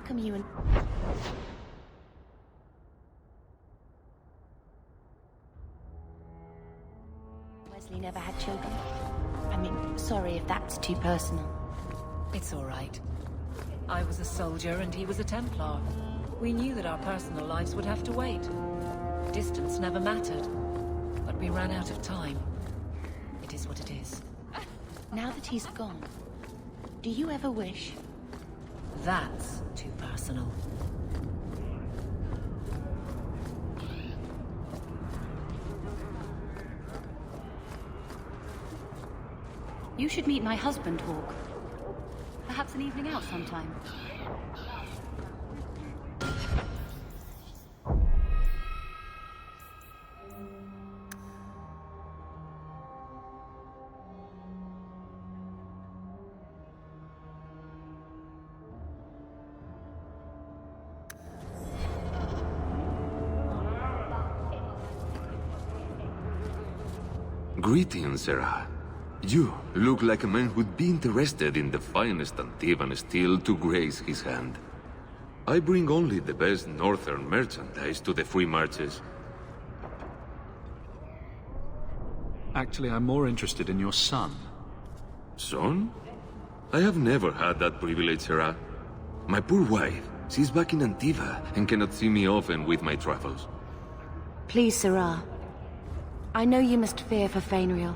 welcome you and... Wesley never had children. I mean, sorry if that's too personal. It's all right. I was a soldier and he was a Templar. We knew that our personal lives would have to wait. Distance never mattered. But we ran out of time. It is what it is. Now that he's gone, do you ever wish? That's too personal. You should meet my husband, Hawke. Perhaps an evening out sometime. Greetings, Sarah. You look like a man who'd be interested in the finest Antivan steel to grace his hand. I bring only the best northern merchandise to the free marches. Actually, I'm more interested in your son. Son? I have never had that privilege, Sarah. My poor wife, she's back in Antiva and cannot see me often with my travels. Please, Sarah. I know you must fear for Fainriel,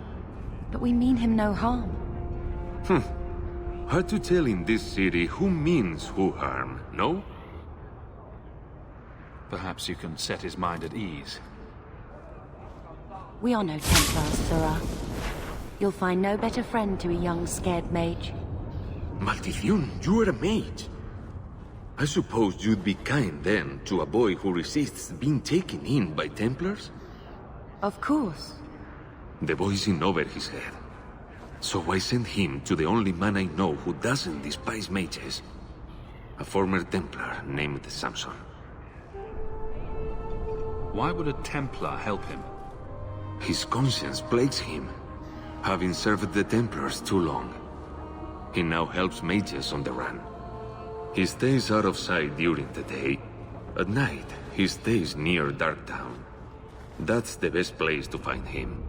but we mean him no harm. Hard to tell in this city who means who harm, no? Perhaps you can set his mind at ease. We are no Templars, Sarah. You'll find no better friend to a young, scared mage. Maldición, you are a mage. I suppose you'd be kind then to a boy who resists being taken in by Templars? Of course. The boy's in over his head. So I sent him to the only man I know who doesn't despise mages. A former Templar named Samson. Why would a Templar help him? His conscience plagues him, having served the Templars too long. He now helps mages on the run. He stays out of sight during the day. At night, he stays near Darktown. That's the best place to find him.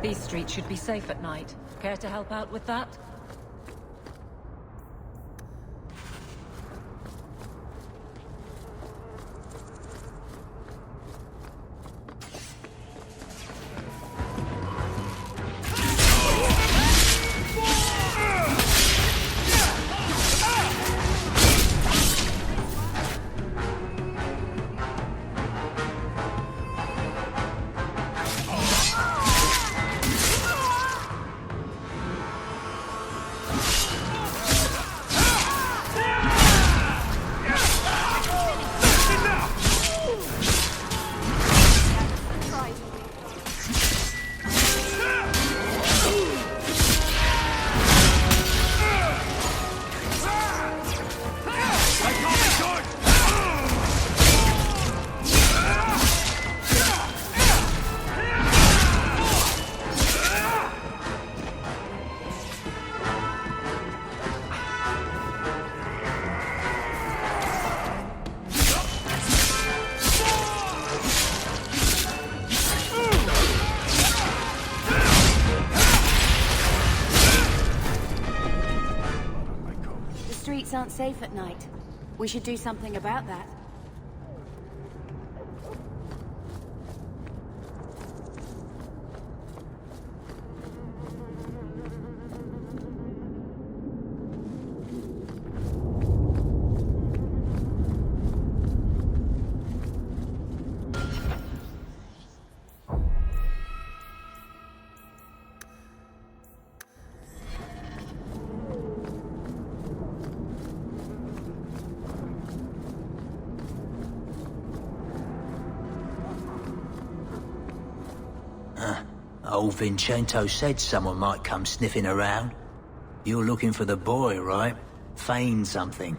These streets should be safe at night. Care to help out with that? Aren't safe at night. We should do something about that. Old Vincento said someone might come sniffing around. You're looking for the boy, right? Feign something.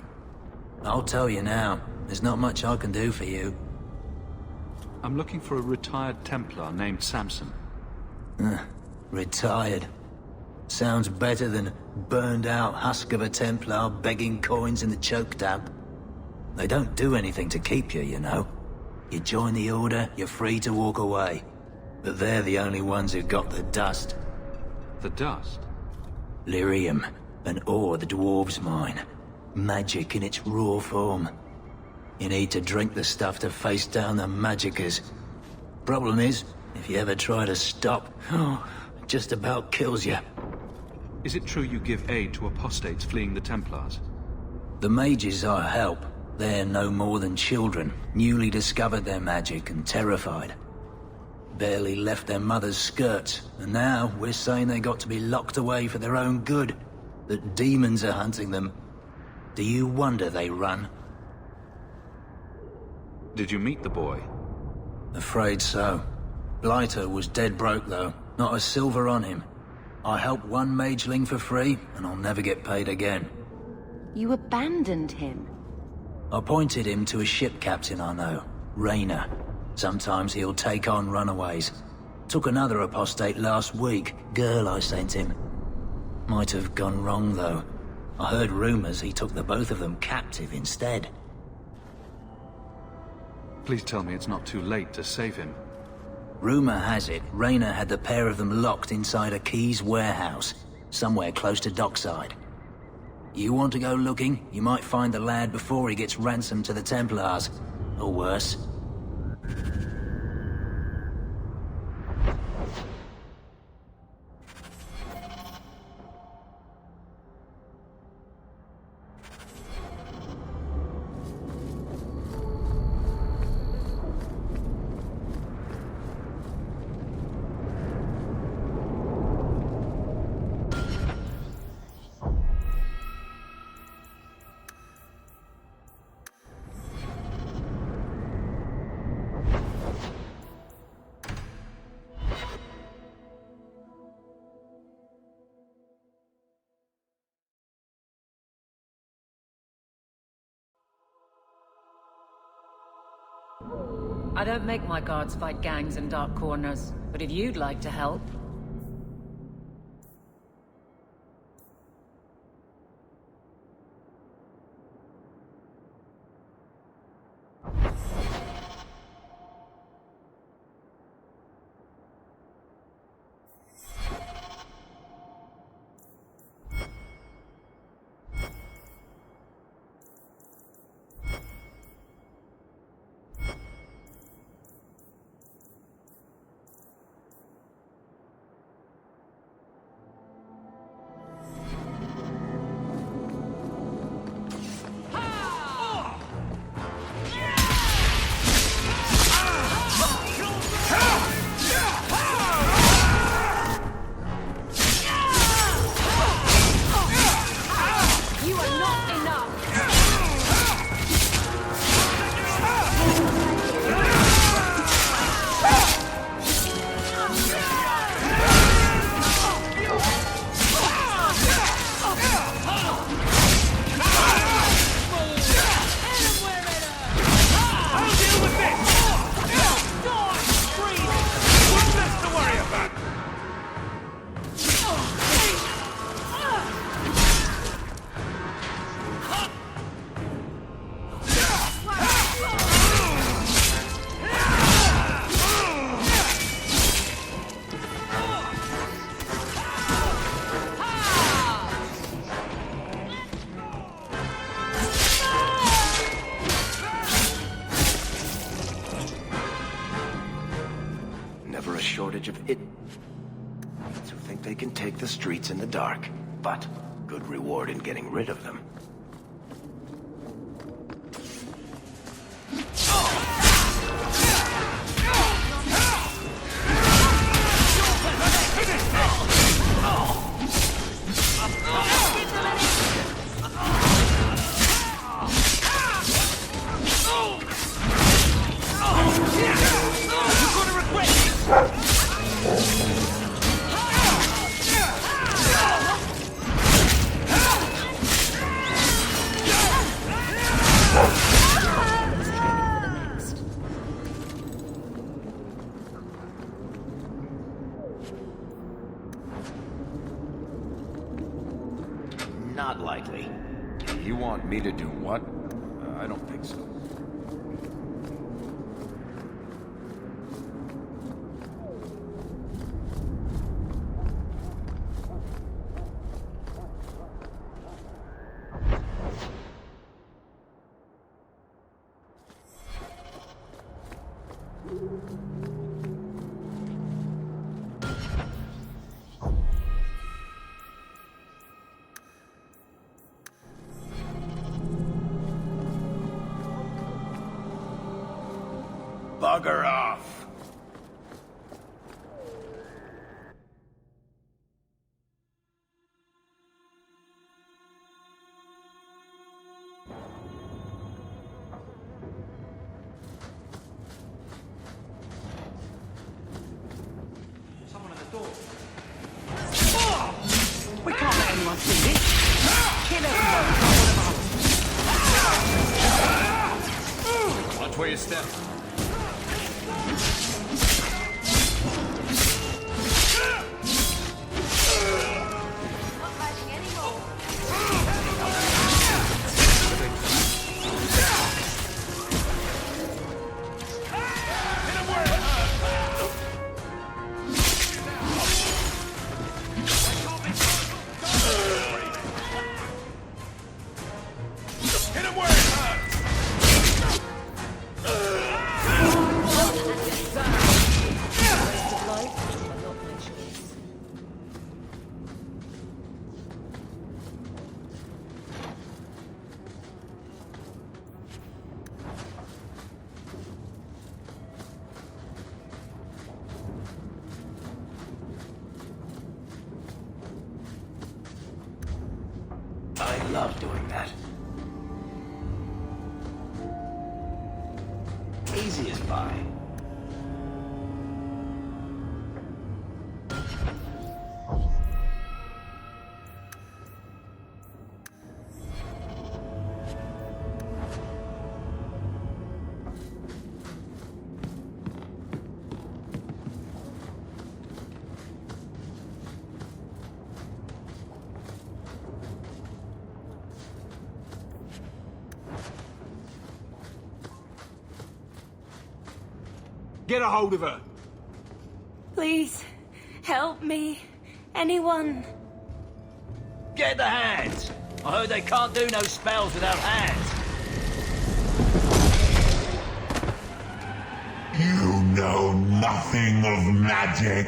I'll tell you now, there's not much I can do for you. I'm looking for a retired Templar named Samson. Retired. Sounds better than burned-out husk of a Templar begging coins in the choke damp. They don't do anything to keep you, you know. You join the Order, you're free to walk away. But they're the only ones who got the dust. The dust? Lyrium, an ore the dwarves mine. Magic in its raw form. You need to drink the stuff to face down the magicers. Problem is, if you ever try to stop, it just about kills you. Is it true you give aid to apostates fleeing the Templars? The mages I help, they're no more than children, newly discovered their magic and terrified. Barely left their mother's skirts, and now we're saying they got to be locked away for their own good. That demons are hunting them. Do you wonder they run? Did you meet the boy? Afraid so. Blighter was dead broke though, not a silver on him. I helped one mageling for free, and I'll never get paid again. You abandoned him? I pointed him to a ship captain I know, Rayner. Sometimes he'll take on runaways. Took another apostate last week, girl I sent him. Might have gone wrong though. I heard rumors he took the both of them captive instead. Please tell me it's not too late to save him. Rumor has it, Rayner had the pair of them locked inside a Keys warehouse, somewhere close to dockside. You want to go looking, you might find the lad before he gets ransomed to the Templars. Or worse. I don't make my guards fight gangs in dark corners, but if you'd like to help... Of it. Who think they can take the streets in the dark, but good reward in getting rid of them. Not likely. You want me to do what? I don't think so. Bugger off! Someone at the door. We can't let anyone see this. Kill everyone. Watch where you step. I love doing that. Easy as pie. Get a hold of her. Please, help me. Anyone. Get the hands! I heard they can't do no spells without hands. You know nothing of magic.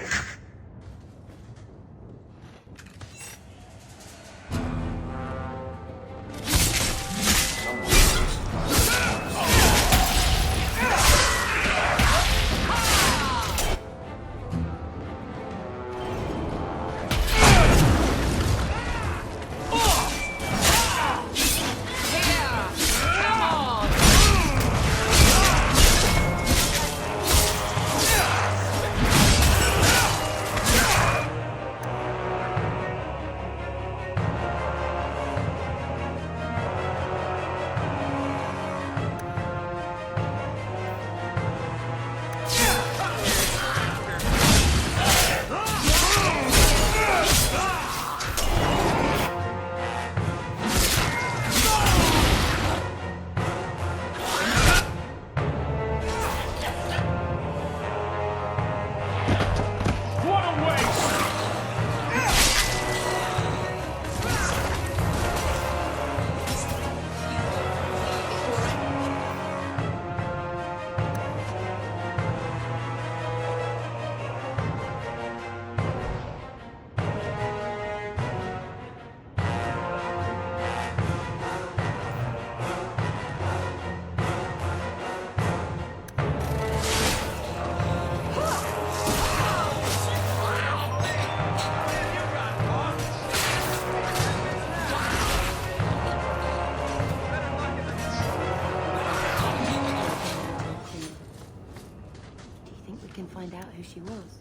Find out who she was.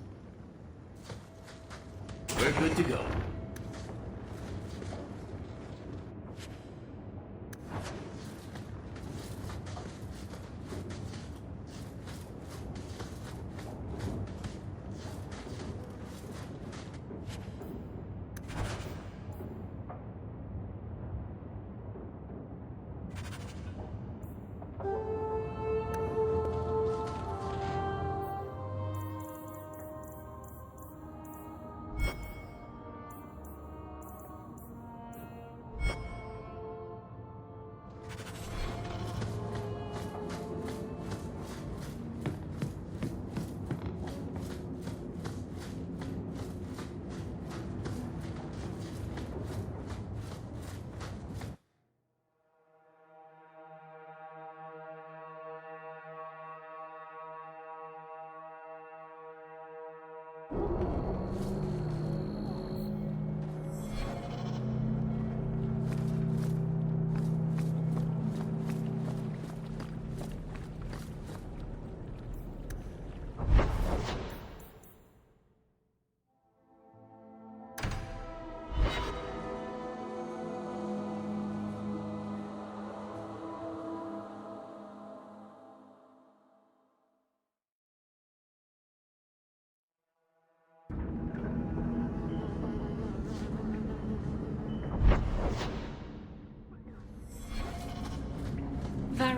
We're good to go.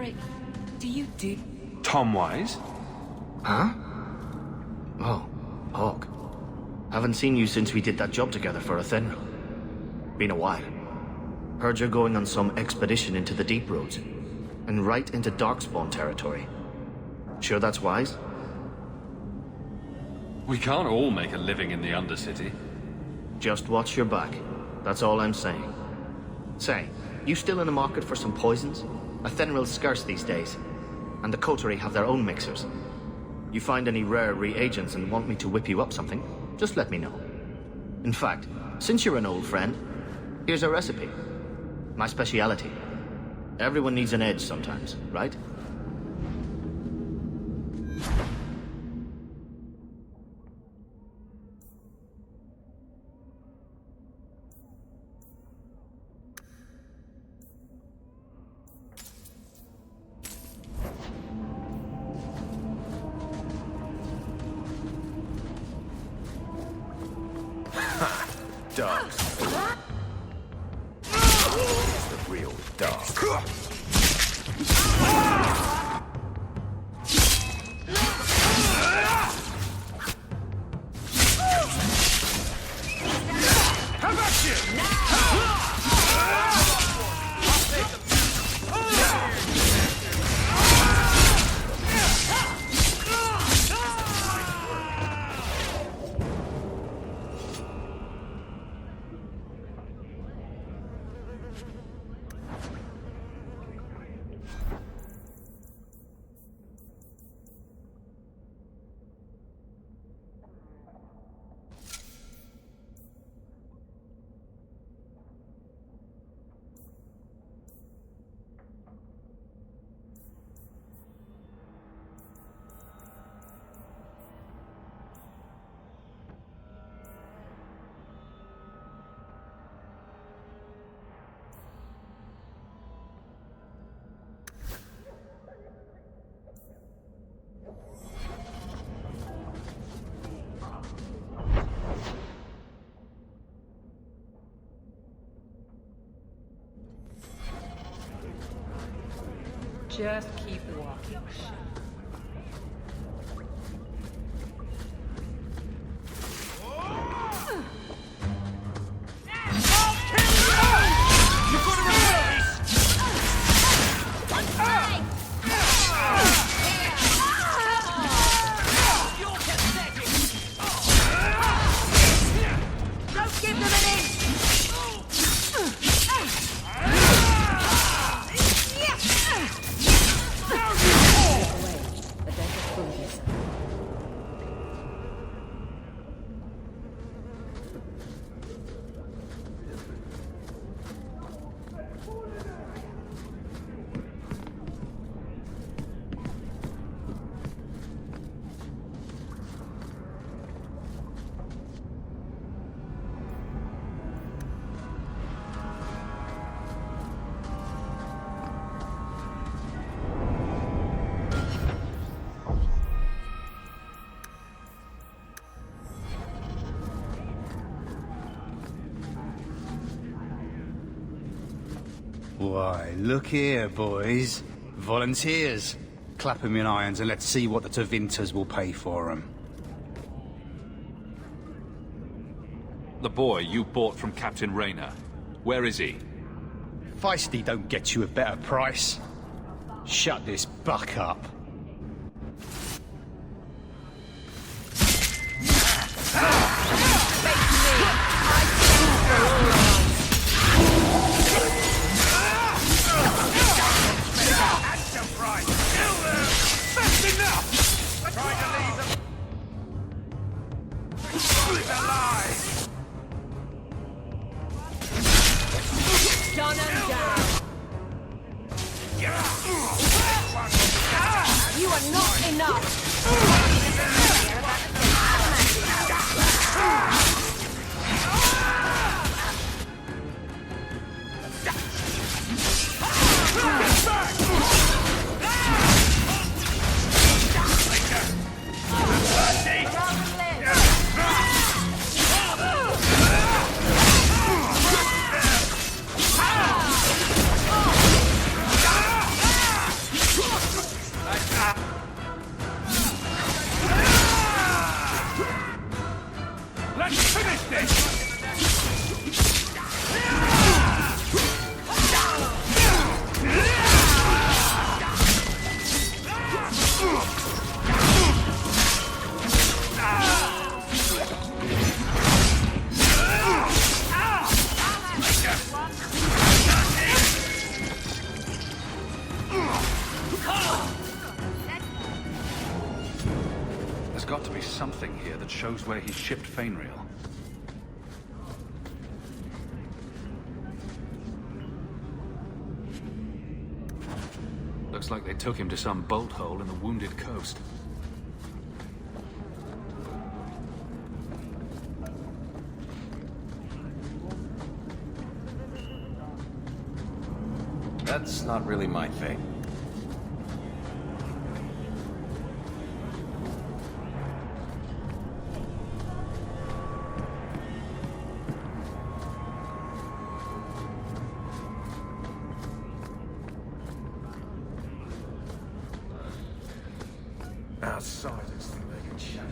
Cleric, do you do... Tom Wise? Huh? Oh, Hawke. Haven't seen you since we did that job together for Athenril. Been a while. Heard you're going on some expedition into the deep roads. And right into Darkspawn territory. Sure that's wise? We can't all make a living in the Undercity. Just watch your back. That's all I'm saying. Say, you still in the market for some poisons? Athenril's scarce these days. And the coterie have their own mixers. You find any rare reagents and want me to whip you up something, just let me know. In fact, since you're an old friend, here's a recipe. My speciality. Everyone needs an edge sometimes, right? Dogs. It's the real dog. How about you? Just keep walking. Why, look here, boys. Volunteers. Clap 'em in irons and let's see what the Tevinters will pay for 'em. The boy you bought from Captain Rayner. Where is he? Feisty don't get you a better price. Shut this buck up. You are not enough! something here that shows where he shipped Fenrir. Looks like they took him to some bolt hole in the Wounded Coast. That's not really my thing. Outside this thing they can shut.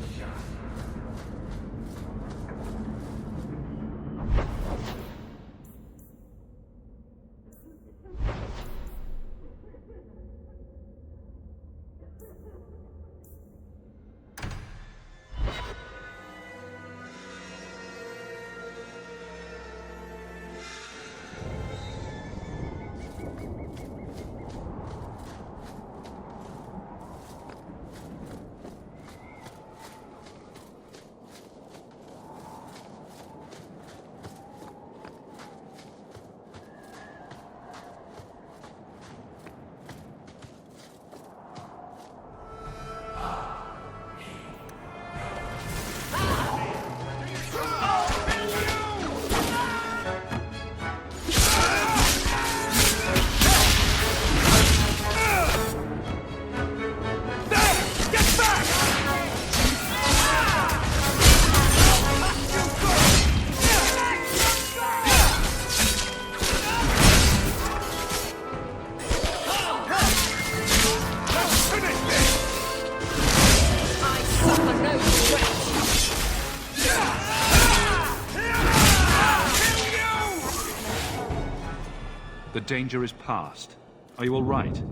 The danger is past. Are you all right?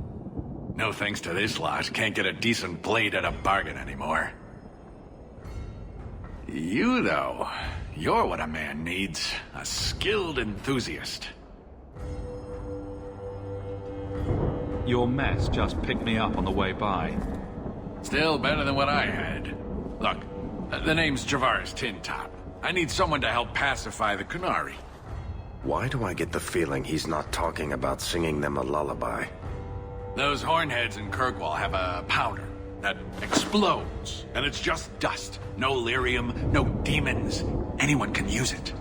No thanks to this lot. Can't get a decent blade at a bargain anymore. You, though, you're what a man needs. A skilled enthusiast. Your mess just picked me up on the way by. Still better than what I had. Look, the name's Javaris Tintop. I need someone to help pacify the Qunari. Why do I get the feeling he's not talking about singing them a lullaby? Those hornheads in Kirkwall have a powder that explodes, and it's just dust. No lyrium, no demons. Anyone can use it.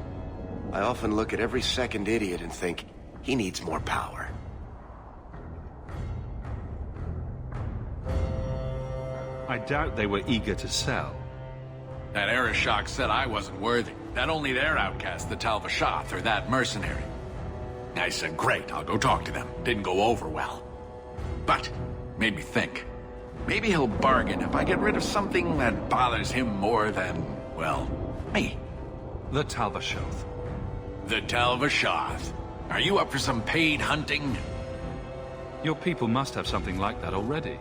I often look at every second idiot and think, he needs more power. I doubt they were eager to sell. That Arishok said I wasn't worthy. That only their outcast, the Tal-Vashoth, or that mercenary. I said, great, I'll go talk to them. Didn't go over well. But, made me think. Maybe he'll bargain if I get rid of something that bothers him more than, well, me. The Tal-Vashoth. The Tal-Vashoth. Are you up for some paid hunting? Your people must have something like that already.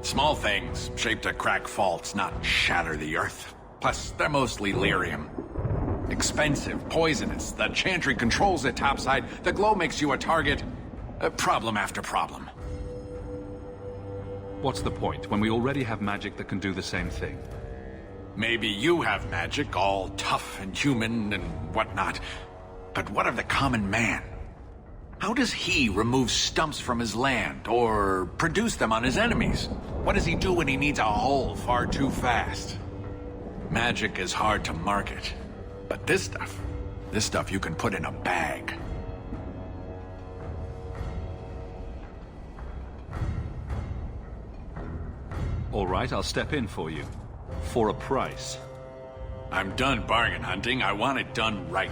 Small things, shaped to crack faults, not shatter the earth. Plus, they're mostly lyrium. Expensive, poisonous. The Chantry controls it topside. The glow makes you a target. Problem after problem. What's the point, when we already have magic that can do the same thing? Maybe you have magic, all tough and human and whatnot. But what of the common man? How does he remove stumps from his land, or produce them on his enemies? What does he do when he needs a hole far too fast? Magic is hard to market. But this stuff you can put in a bag. All right, I'll step in for you. For a price. I'm done bargain hunting. I want it done right.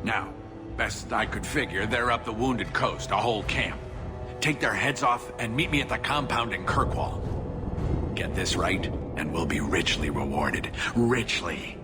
Now, best I could figure, they're up the Wounded Coast, a whole camp. Take their heads off and meet me at the compound in Kirkwall. Get this right, and we'll be richly rewarded. Richly.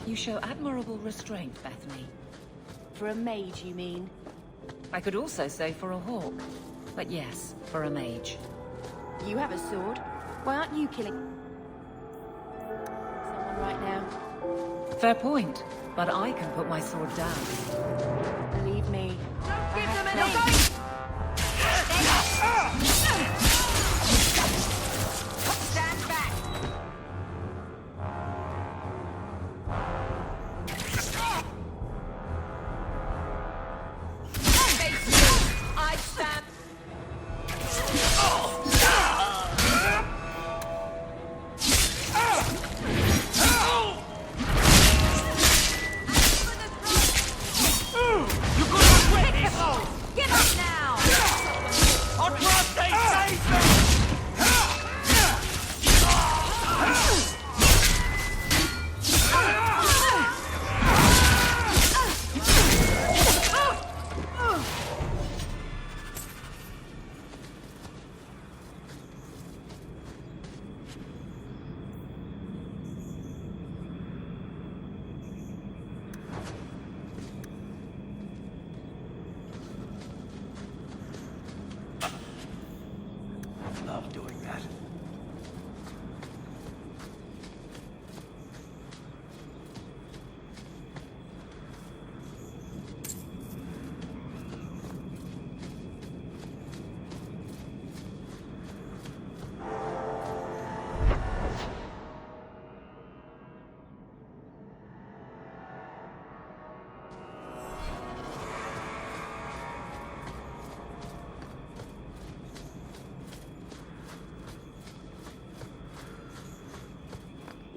You show admirable restraint, Bethany. For a mage, you mean? I could also say for a Hawke. But yes, for a mage. You have a sword. Why aren't you killing someone right now? Fair point, but I can put my sword down. Believe me. Don't give them any... Stand back! I stand... Give up now! On birthday, save them! Love doing that.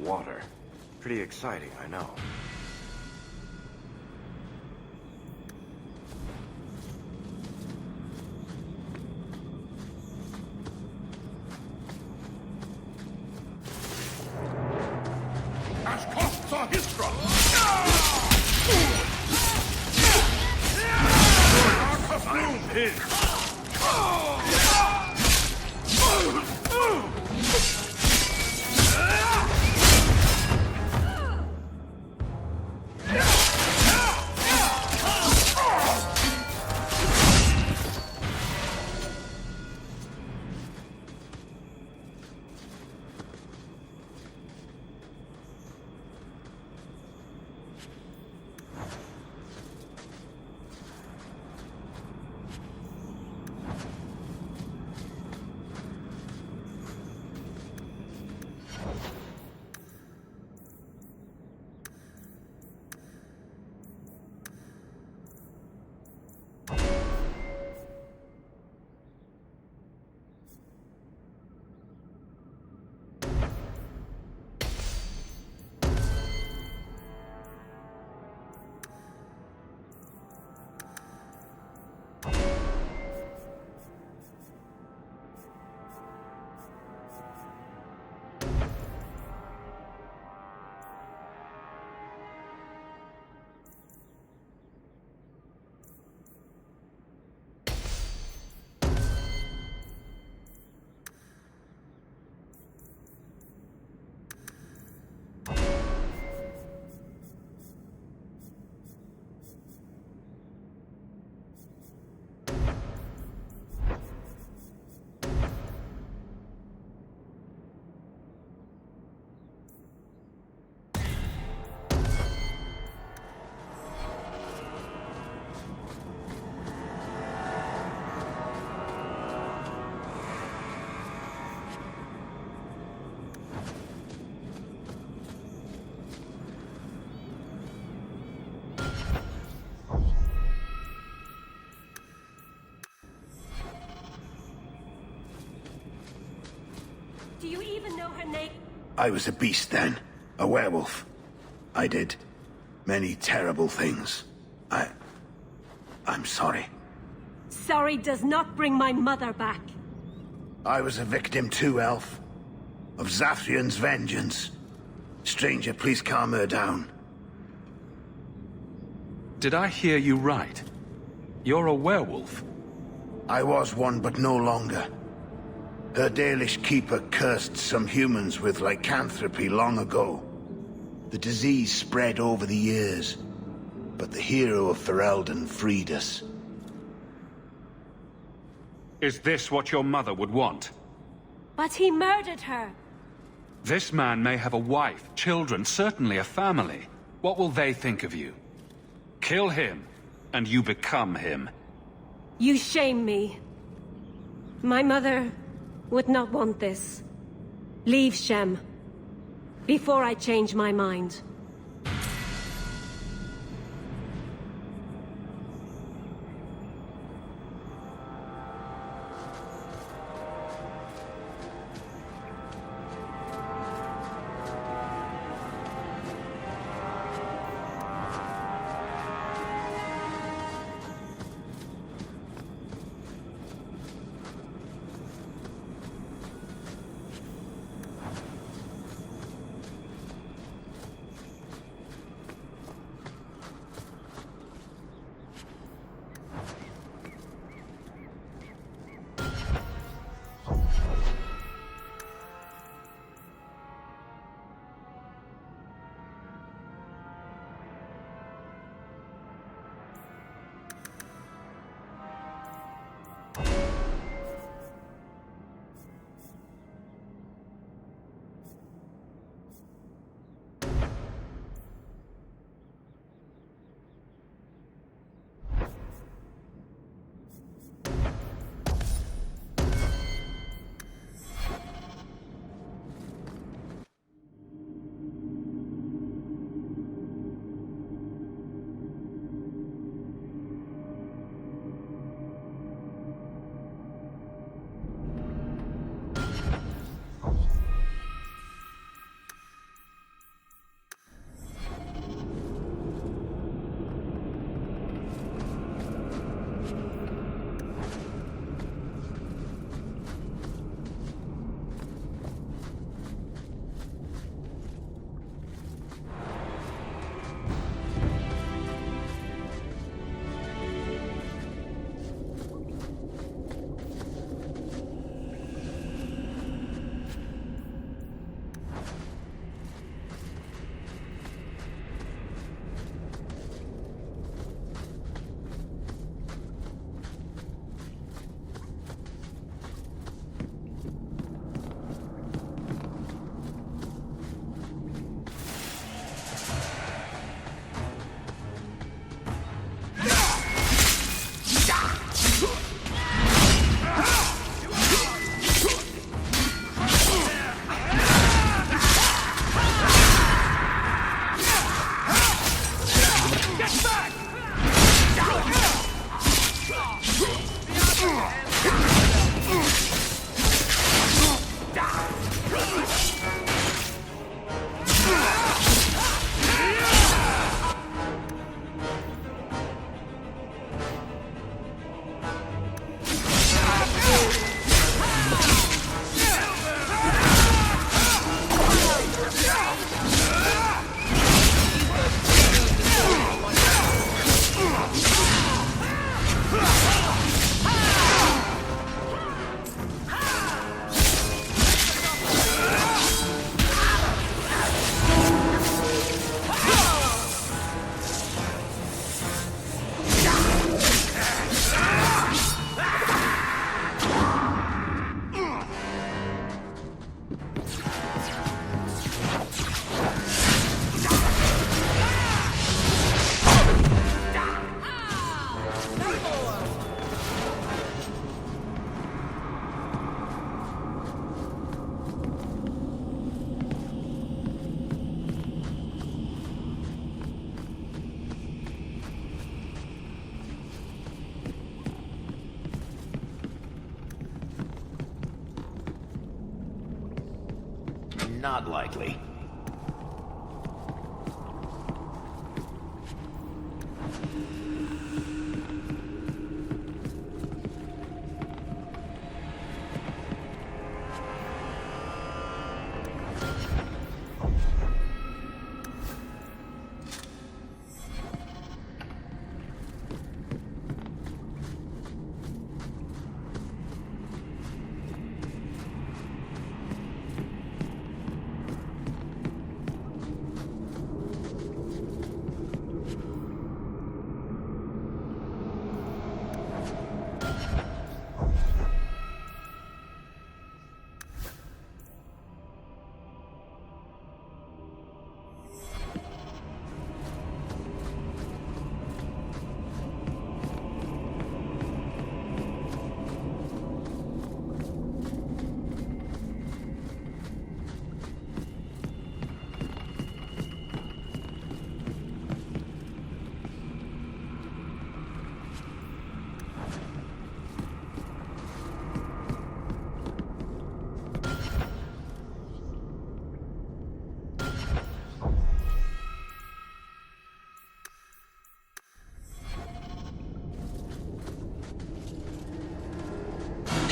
Water. Pretty exciting, I know. As costs are his crop! I'm his! Do you even know her name? I was a beast then. A werewolf. I did many terrible things. I'm sorry. Sorry does not bring my mother back. I was a victim too, Elf. Of Zathrian's vengeance. Stranger, please calm her down. Did I hear you right? You're a werewolf? I was one, but no longer. Her Dalish keeper cursed some humans with lycanthropy long ago. The disease spread over the years, but the hero of Ferelden freed us. Is this what your mother would want? But he murdered her. This man may have a wife, children, certainly a family. What will they think of you? Kill him, and you become him. You shame me. My mother would not want this. Leave Shem, before I change my mind. Not likely.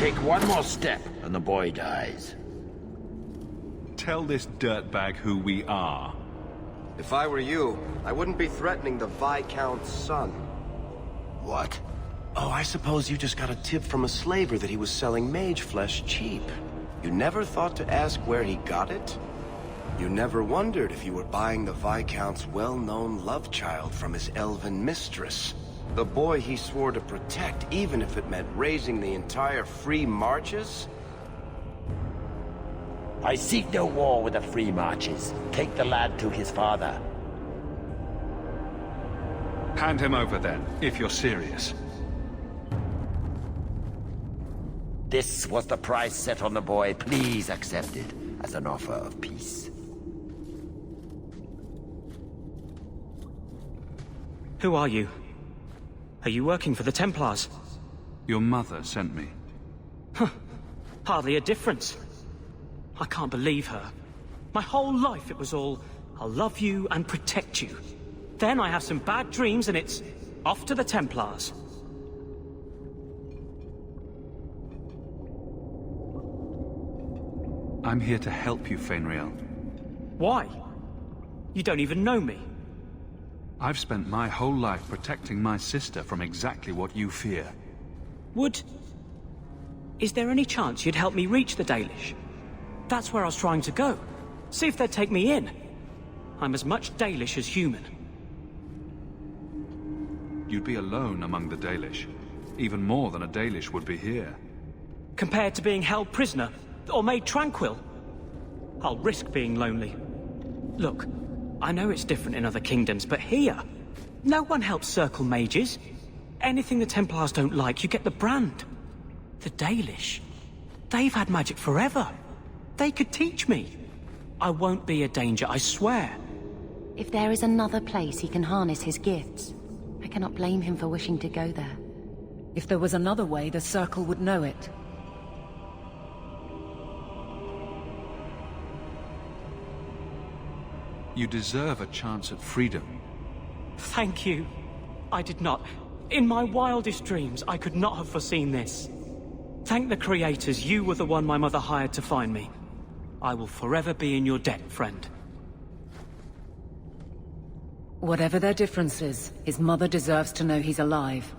Take one more step, and the boy dies. Tell this dirtbag who we are. If I were you, I wouldn't be threatening the Viscount's son. What? Oh, I suppose you just got a tip from a slaver that he was selling mage flesh cheap. You never thought to ask where he got it? You never wondered if you were buying the Viscount's well-known love child from his elven mistress. The boy he swore to protect, even if it meant raising the entire Free Marches? I seek no war with the Free Marches. Take the lad to his father. Hand him over then, if you're serious. This was the price set on the boy. Please accept it as an offer of peace. Who are you? Are you working for the Templars? Your mother sent me. Huh. Hardly a difference. I can't believe her. My whole life it was all, I'll love you and protect you. Then I have some bad dreams and it's off to the Templars. I'm here to help you, Fenriel. Why? You don't even know me. I've spent my whole life protecting my sister from exactly what you fear. Is there any chance you'd help me reach the Dalish? That's where I was trying to go. See if they'd take me in. I'm as much Dalish as human. You'd be alone among the Dalish. Even more than a Dalish would be here. Compared to being held prisoner, or made tranquil, I'll risk being lonely. Look, I know it's different in other kingdoms, but here, no one helps circle mages. Anything the Templars don't like, you get the brand. The Dalish, they've had magic forever. They could teach me. I won't be a danger, I swear. If there is another place he can harness his gifts, I cannot blame him for wishing to go there. If there was another way, the Circle would know it. You deserve a chance at freedom. Thank you. I did not. In my wildest dreams, I could not have foreseen this. Thank the creators, you were the one my mother hired to find me. I will forever be in your debt, friend. Whatever their differences, his mother deserves to know he's alive.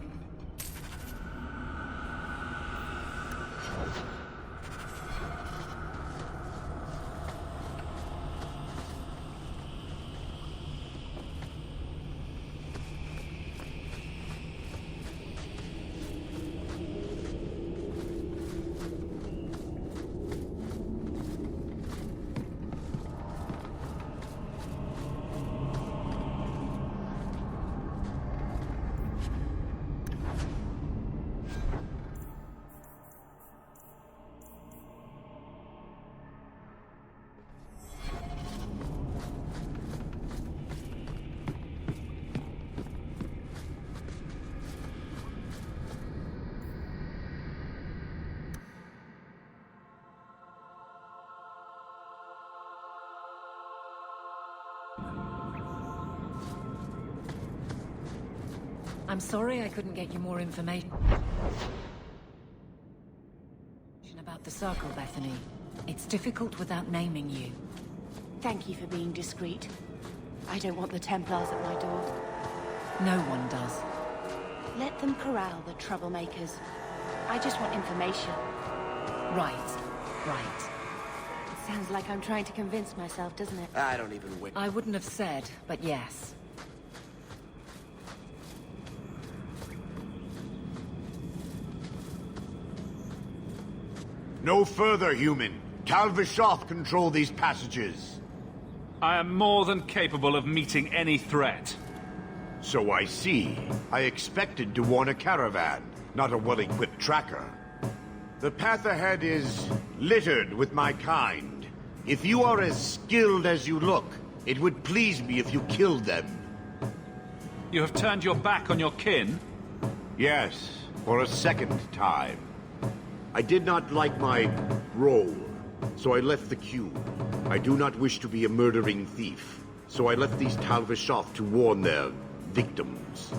I'm sorry I couldn't get you more information about the Circle, Bethany. It's difficult without naming you. Thank you for being discreet. I don't want the Templars at my door. No one does. Let them corral the troublemakers. I just want information. Right. It sounds like I'm trying to convince myself, doesn't it? I don't even win. I wouldn't have said, but yes. No further, human. Calvishoth control these passages. I am more than capable of meeting any threat. So I see. I expected to warn a caravan, not a well-equipped tracker. The path ahead is littered with my kind. If you are as skilled as you look, it would please me if you killed them. You have turned your back on your kin? Yes, for a second time. I did not like my role, so I left the queue. I do not wish to be a murdering thief, so I left these Talvishoth to warn their victims.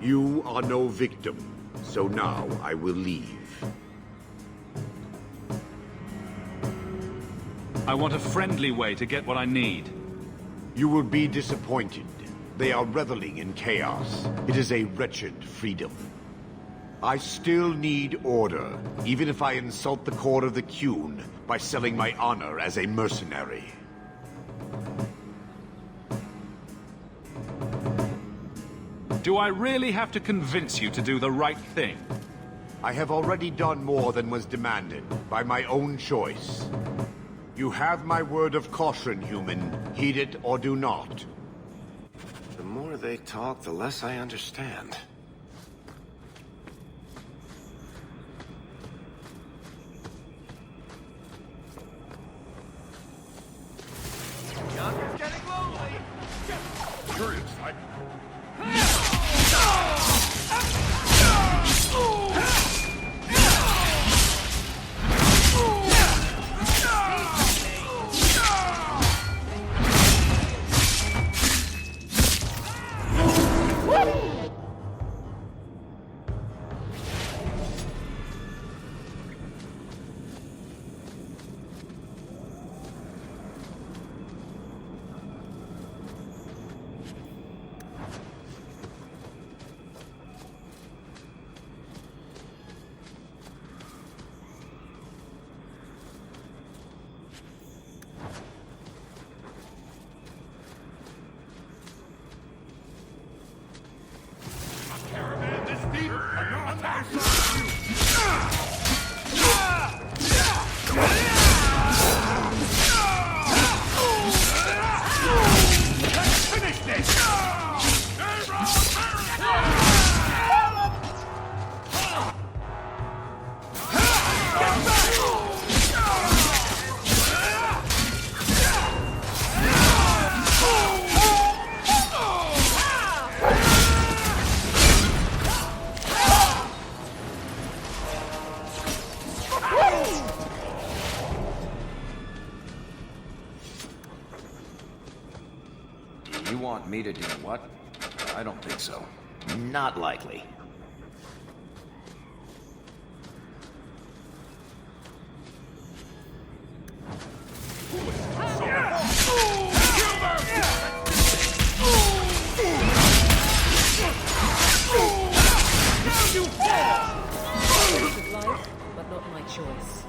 You are no victim, so now I will leave. I want a friendly way to get what I need. You will be disappointed. They are reveling in chaos. It is a wretched freedom. I still need order, even if I insult the core of the Qun by selling my honor as a mercenary. Do I really have to convince you to do the right thing? I have already done more than was demanded, by my own choice. You have my word of caution, human. Heed it or do not. The more they talk, the less I understand. Yonder's getting lonely. Curious, like. You want me to do what? I don't think so. Not likely. Life, but not my choice.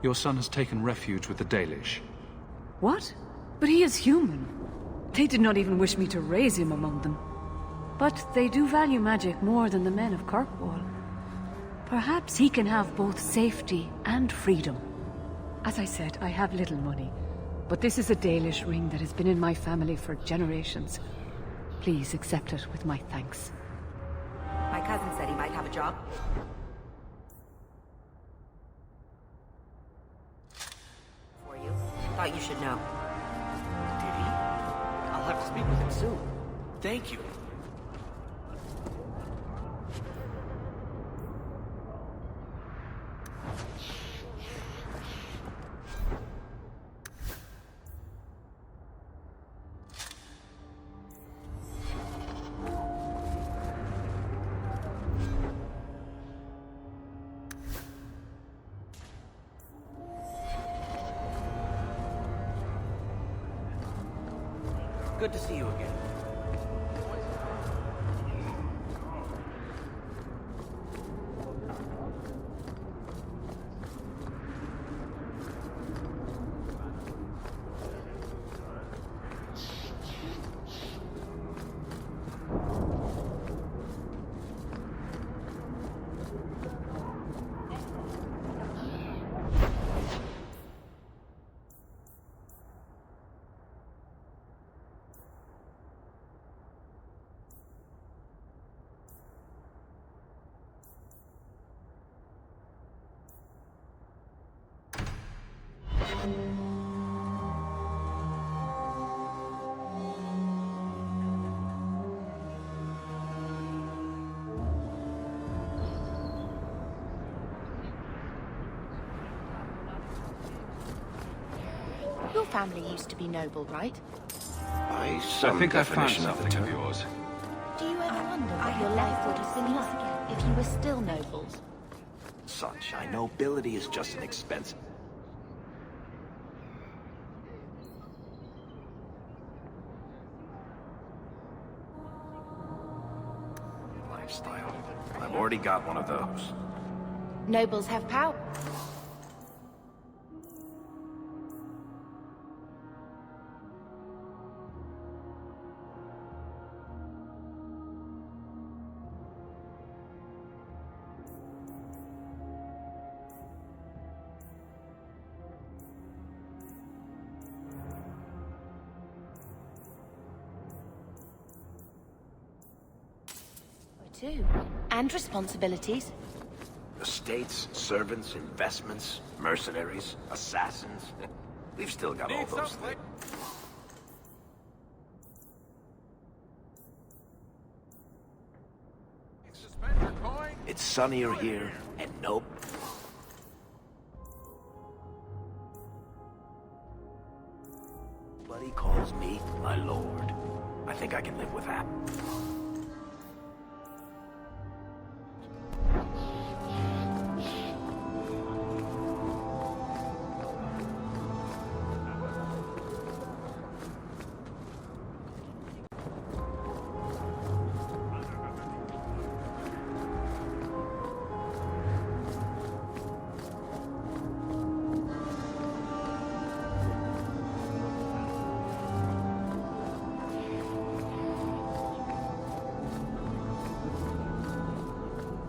Your son has taken refuge with the Dalish. What? But he is human. They did not even wish me to raise him among them. But they do value magic more than the men of Kirkwall. Perhaps he can have both safety and freedom. As I said, I have little money, but this is a Dalish ring that has been in my family for generations. Please accept it with my thanks. My cousin said he might have a job. For you. Thought you should know. Did he? I'll have to speak with him soon. Thank you. Good to see you again. Your family used to be noble, right? By some definition of the term. Yours. Do you ever wonder what your life would have been like if you were still nobles? Sunshine, nobility is just an expense. Lifestyle. I've already got one of those. Nobles have power. Too. And responsibilities. Estates, servants, investments, mercenaries, assassins. We've still got all those things. It's sunnier here, and nope. Buddy calls me my lord. I think I can live with that.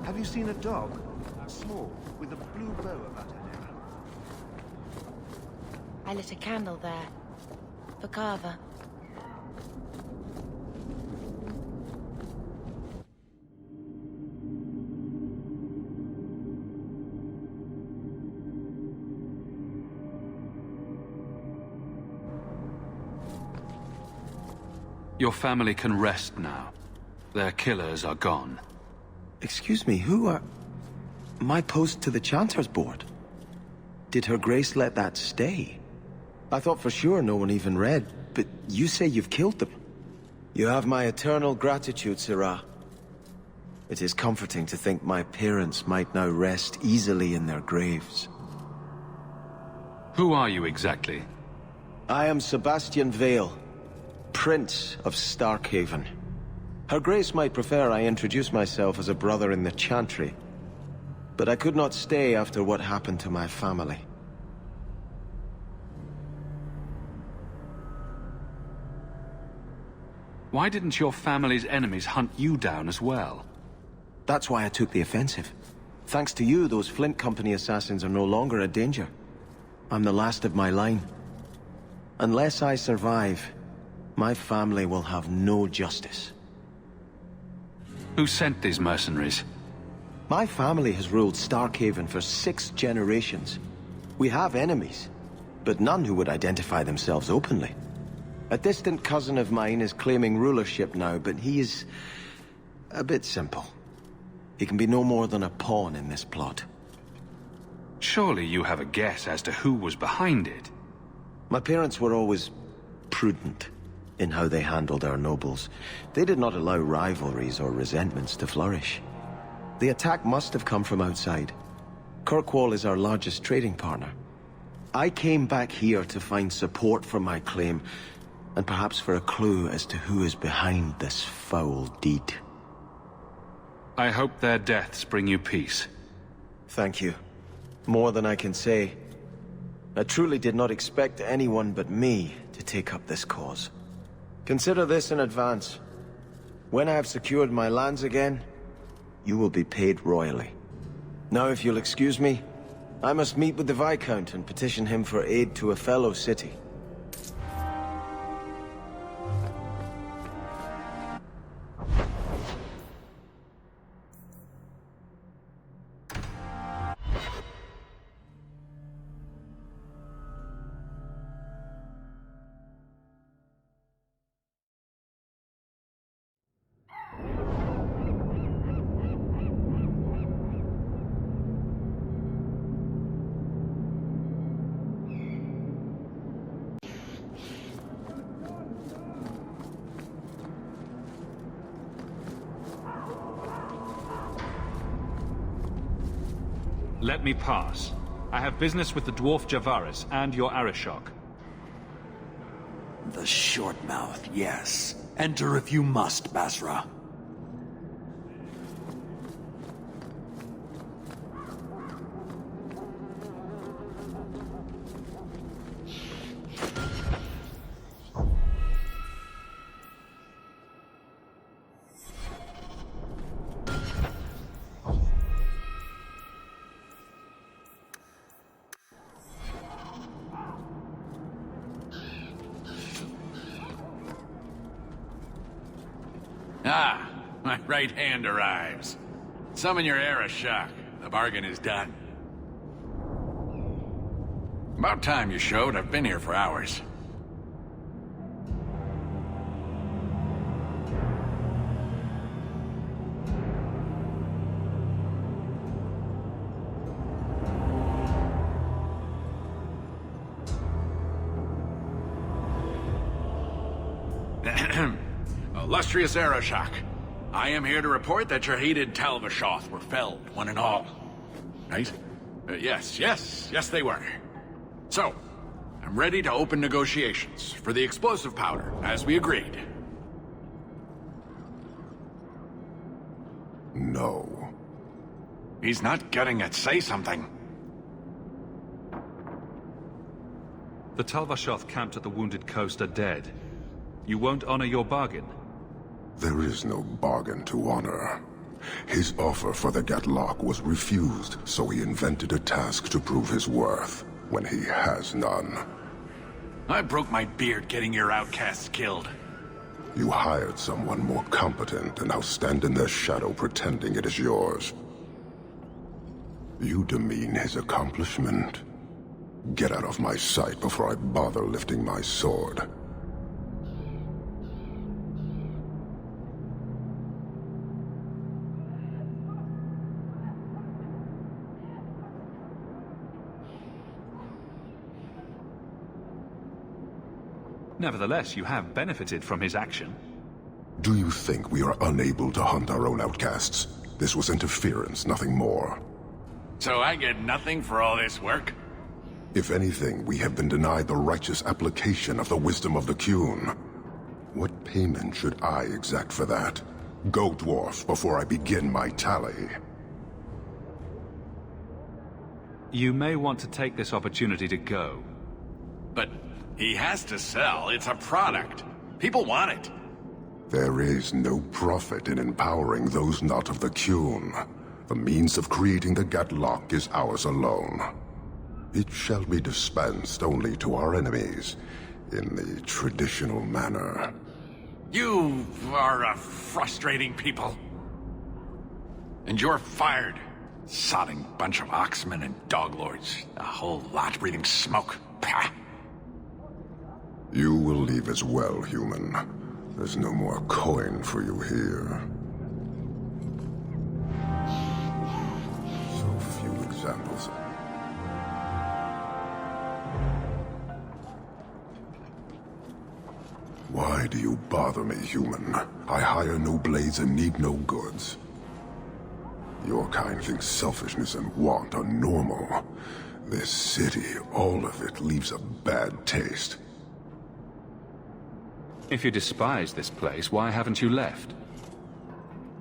Have you seen a dog? Small, with a blue bow about her neck. I lit a candle there. For Carver. Your family can rest now. Their killers are gone. Excuse me, who are... My post to the Chanter's board? Did Her Grace let that stay? I thought for sure no one even read, but you say you've killed them. You have my eternal gratitude, Sirrah. It is comforting to think my parents might now rest easily in their graves. Who are you exactly? I am Sebastian Vale, Prince of Starkhaven. Her Grace might prefer I introduce myself as a brother in the Chantry, but I could not stay after what happened to my family. Why didn't your family's enemies hunt you down as well? That's why I took the offensive. Thanks to you, those Flint Company assassins are no longer a danger. I'm the last of my line. Unless I survive, my family will have no justice. Who sent these mercenaries? My family has ruled Starkhaven for 6 generations. We have enemies, but none who would identify themselves openly. A distant cousin of mine is claiming rulership now, but he is a bit simple. He can be no more than a pawn in this plot. Surely you have a guess as to who was behind it. My parents were always prudent in how they handled our nobles. They did not allow rivalries or resentments to flourish. The attack must have come from outside. Kirkwall is our largest trading partner. I came back here to find support for my claim, and perhaps for a clue as to who is behind this foul deed. I hope their deaths bring you peace. Thank you. More than I can say. I truly did not expect anyone but me to take up this cause. Consider this in advance. When I have secured my lands again, you will be paid royally. Now, if you'll excuse me, I must meet with the Viscount and petition him for aid to a fellow city. Let me pass. I have business with the dwarf Javaris and your Arishok. The short mouth, yes. Enter if you must, Basra. Ah, my right hand arrives. Summon your Arishok. The bargain is done. About time you showed. I've been here for hours. Illustrious Arishok, I am here to report that your hated Talvashoth were felled, one and all. Right? Yes, they were. So, I'm ready to open negotiations for the explosive powder, as we agreed. No. He's not getting it. Say something. The Talvashoth camped at the Wounded Coast are dead. You won't honor your bargain? There is no bargain to honor. His offer for the Gatlock was refused, so he invented a task to prove his worth, when he has none. I broke my beard getting your outcasts killed. You hired someone more competent and now stand in their shadow pretending it is yours. You demean his accomplishment. Get out of my sight before I bother lifting my sword. Nevertheless, you have benefited from his action. Do you think we are unable to hunt our own outcasts? This was interference, nothing more. So I get nothing for all this work? If anything, we have been denied the righteous application of the wisdom of the Qun. What payment should I exact for that? Go, dwarf, before I begin my tally. You may want to take this opportunity to go. But he has to sell. It's a product. People want it. There is no profit in empowering those not of the Qun. The means of creating the Gatlock is ours alone. It shall be dispensed only to our enemies, in the traditional manner. You are a frustrating people. And you're fired. Sodding bunch of oxmen and doglords. A whole lot breathing smoke. Pah! You will leave as well, human. There's no more coin for you here. So few examples. Why do you bother me, human? I hire no blades and need no goods. Your kind thinks selfishness and want are normal. This city, all of it, leaves a bad taste. If you despise this place, why haven't you left?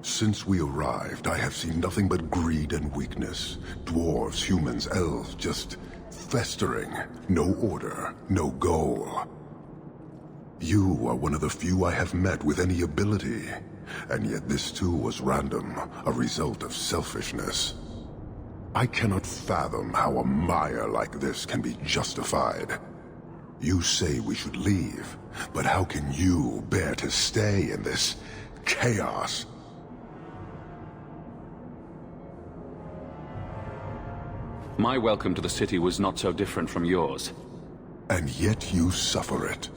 Since we arrived, I have seen nothing but greed and weakness. Dwarves, humans, elves, just festering. No order, no goal. You are one of the few I have met with any ability. And yet this too was random, a result of selfishness. I cannot fathom how a mire like this can be justified. You say we should leave, but how can you bear to stay in this chaos? My welcome to the city was not so different from yours. And yet you suffer it.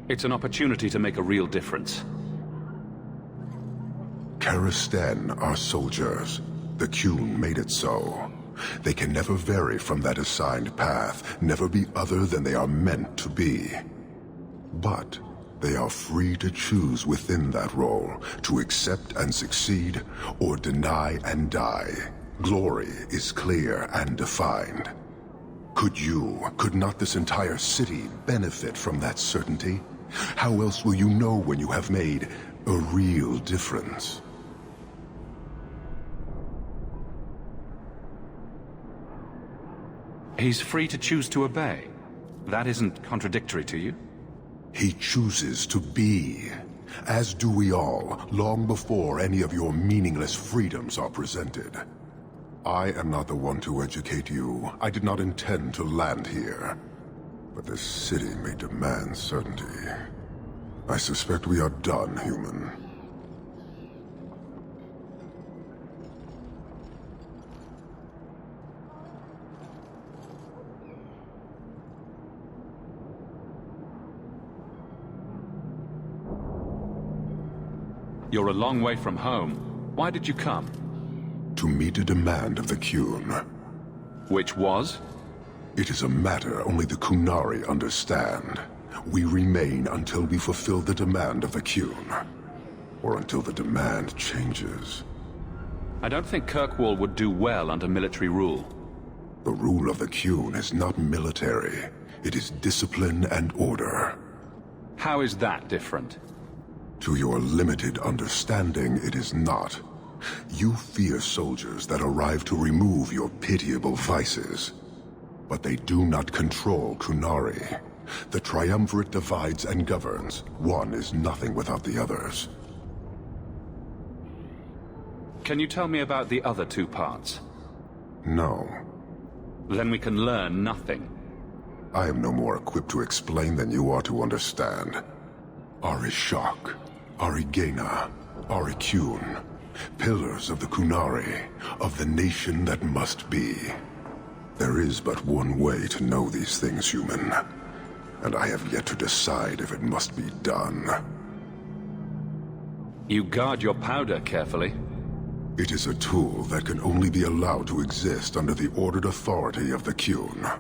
It's an opportunity to make a real difference. Karastan are soldiers. The Qun made it so. They can never vary from that assigned path, never be other than they are meant to be. But they are free to choose within that role, to accept and succeed, or deny and die. Glory is clear and defined. Could not this entire city benefit from that certainty? How else will you know when you have made a real difference? He's free to choose to obey. That isn't contradictory to you? He chooses to be. As do we all, long before any of your meaningless freedoms are presented. I am not the one to educate you. I did not intend to land here. But this city may demand certainty. I suspect we are done, human. You're a long way from home. Why did you come? To meet a demand of the Qun. Which was? It is a matter only the Qunari understand. We remain until we fulfill the demand of the Qun. Or until the demand changes. I don't think Kirkwall would do well under military rule. The rule of the Qun is not military. It is discipline and order. How is that different? To your limited understanding, it is not. You fear soldiers that arrive to remove your pitiable vices. But they do not control Qunari. The Triumvirate divides and governs. One is nothing without the others. Can you tell me about the other two parts? No. Then we can learn nothing. I am no more equipped to explain than you are to understand. Arishok, Arigena, Ariqun, pillars of the Qunari, of the nation that must be. There is but one way to know these things, human. And I have yet to decide if it must be done. You guard your powder carefully. It is a tool that can only be allowed to exist under the ordered authority of the Qun.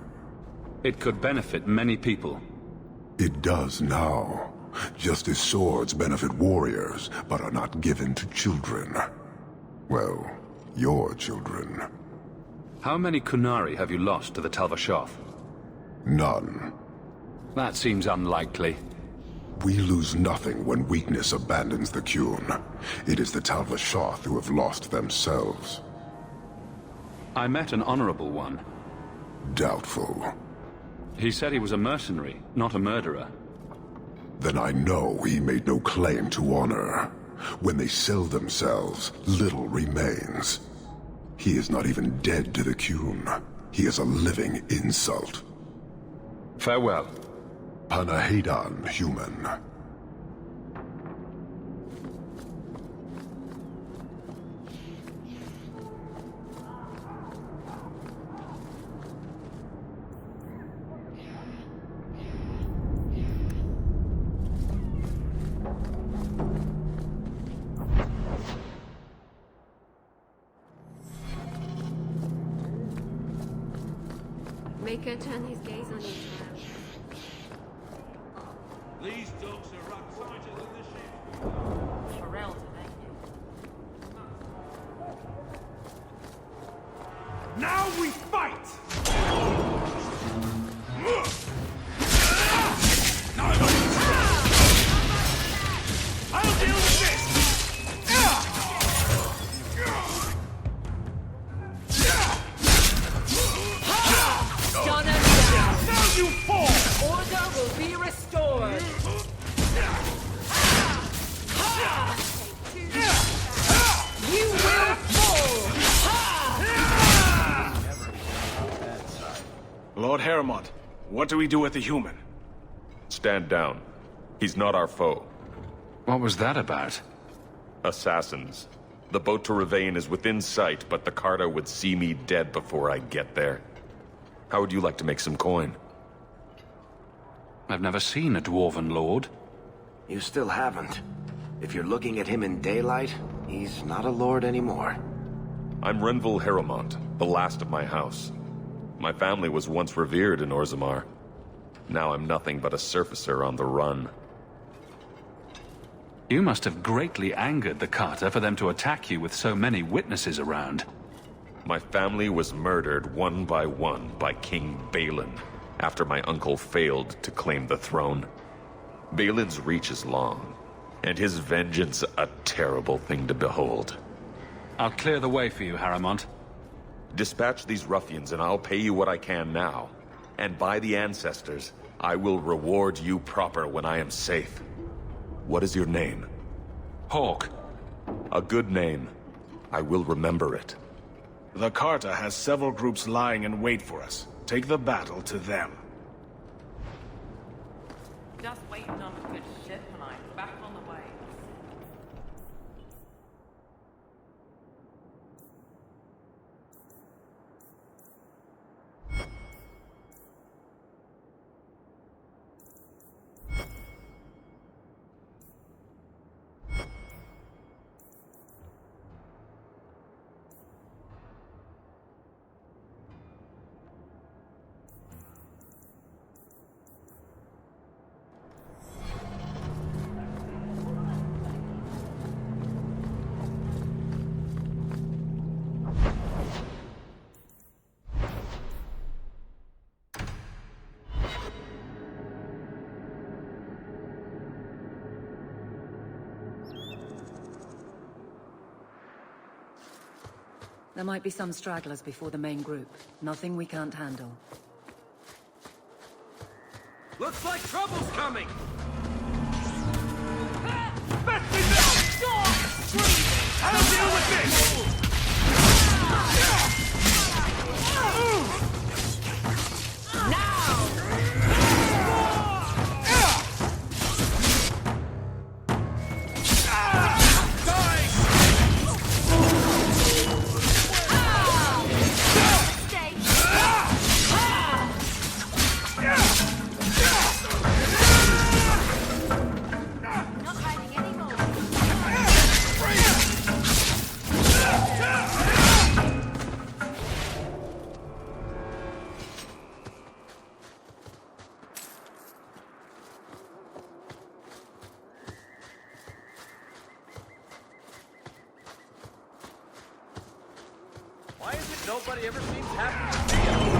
It could benefit many people. It does now. Just as swords benefit warriors, but are not given to children. Well, your children. How many Qunari have you lost to the Talvashoth? None. That seems unlikely. We lose nothing when weakness abandons the Qun. It is the Talvashoth who have lost themselves. I met an honorable one. Doubtful. He said he was a mercenary, not a murderer. Then I know he made no claim to honor. When they sell themselves, little remains. He is not even dead to the Qun. He is a living insult. Farewell. Panahedan, human. Make her turn his gaze on you. These dogs are upsighters in the ship. Pharrell today. Now we fight! I'll deal with this! Now you fall! Order will be restored! You will fall! Lord Heremont, what do we do with the human? Stand down. He's not our foe. What was that about? Assassins. The boat to Ravain is within sight, but the Carter would see me dead before I get there. How would you like to make some coin? I've never seen a dwarven lord. You still haven't. If you're looking at him in daylight, he's not a lord anymore. I'm Renville Heremont, the last of my house. My family was once revered in Orzammar. Now I'm nothing but a surfacer on the run. You must have greatly angered the Carter for them to attack you with so many witnesses around. My family was murdered one by King Balin, after my uncle failed to claim the throne. Balin's reach is long, and his vengeance a terrible thing to behold. I'll clear the way for you, Heremont. Dispatch these ruffians and I'll pay you what I can now. And by the ancestors, I will reward you proper when I am safe. What is your name? Hawke. A good name. I will remember it. The Carter has several groups lying in wait for us. Take the battle to them. Just waiting on a good ship and I'm back on the way. There might be some stragglers before the main group. Nothing we can't handle. Looks like trouble's coming! I'll deal with this! Why is it nobody ever seems happy to see us?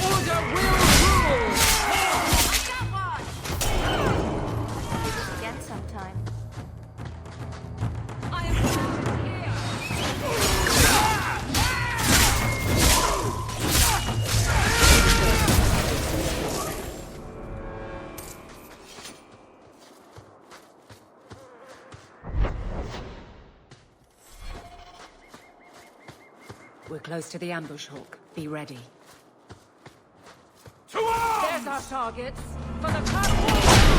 Order will rule! close to the ambush, Hawke. Be ready. To arms! There's our targets. For the Canal!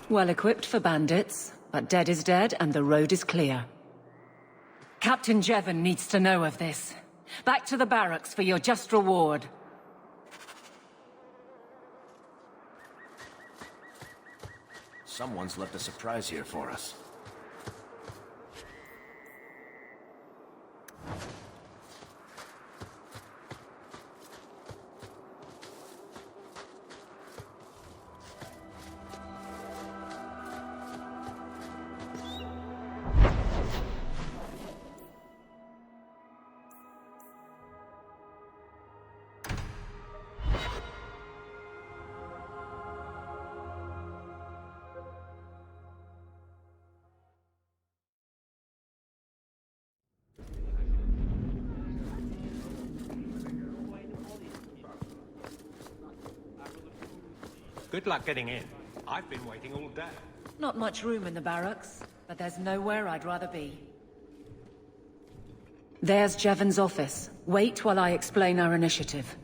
Well equipped for bandits, but dead is dead and the road is clear. Captain Jevon needs to know of this. Back to the barracks for your just reward. Someone's left a surprise here for us. Good luck getting in. I've been waiting all day. Not much room in the barracks, but there's nowhere I'd rather be. There's Jevon's office. Wait while I explain our initiative.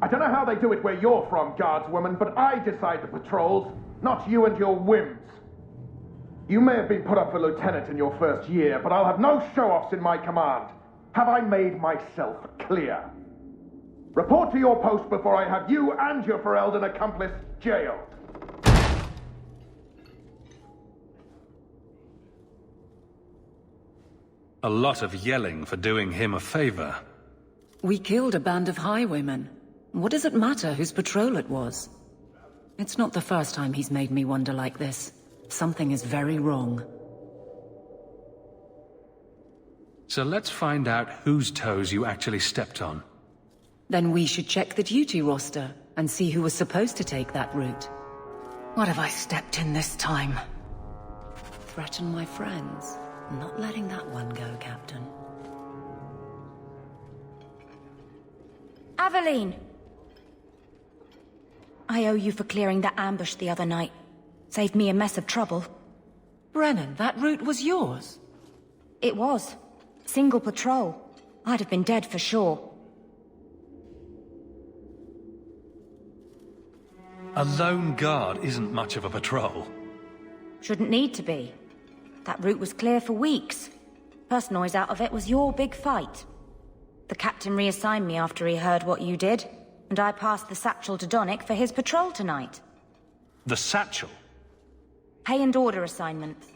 I don't know how they do it where you're from, guardswoman, but I decide the patrols, not you and your whims. You may have been put up for lieutenant in your first year, but I'll have no show-offs in my command. Have I made myself clear? Report to your post before I have you and your Ferelden accomplice jailed. A lot of yelling for doing him a favor. We killed a band of highwaymen. What does it matter whose patrol it was? It's not the first time he's made me wonder like this. Something is very wrong. So let's find out whose toes you actually stepped on. Then we should check the duty roster and see who was supposed to take that route. What have I stepped in this time? Threaten my friends. I'm not letting that one go, Captain. Aveline! I owe you for clearing that ambush the other night. Saved me a mess of trouble. Brennan, that route was yours? It was. Single patrol. I'd have been dead for sure. A lone guard isn't much of a patrol. Shouldn't need to be. That route was clear for weeks. First noise out of it was your big fight. The captain reassigned me after he heard what you did, and I passed the satchel to Donnic for his patrol tonight. The satchel? Pay and order assignments.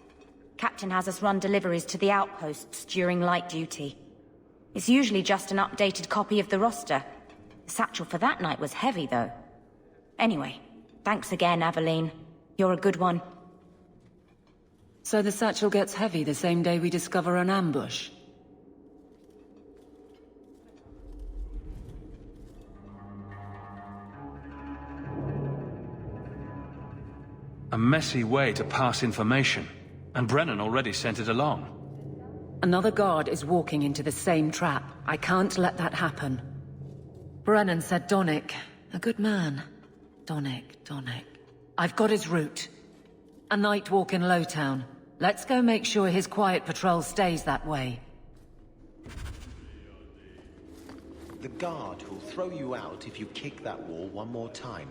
Captain has us run deliveries to the outposts during light duty. It's usually just an updated copy of the roster. The satchel for that night was heavy, though. Anyway, thanks again, Aveline. You're a good one. So the satchel gets heavy the same day we discover an ambush? A messy way to pass information, and Brennan already sent it along. Another guard is walking into the same trap. I can't let that happen. Brennan said Donnic. A good man. Donnic. I've got his route. A night walk in Lowtown. Let's go make sure his quiet patrol stays that way. The guard who'll throw you out if you kick that wall one more time.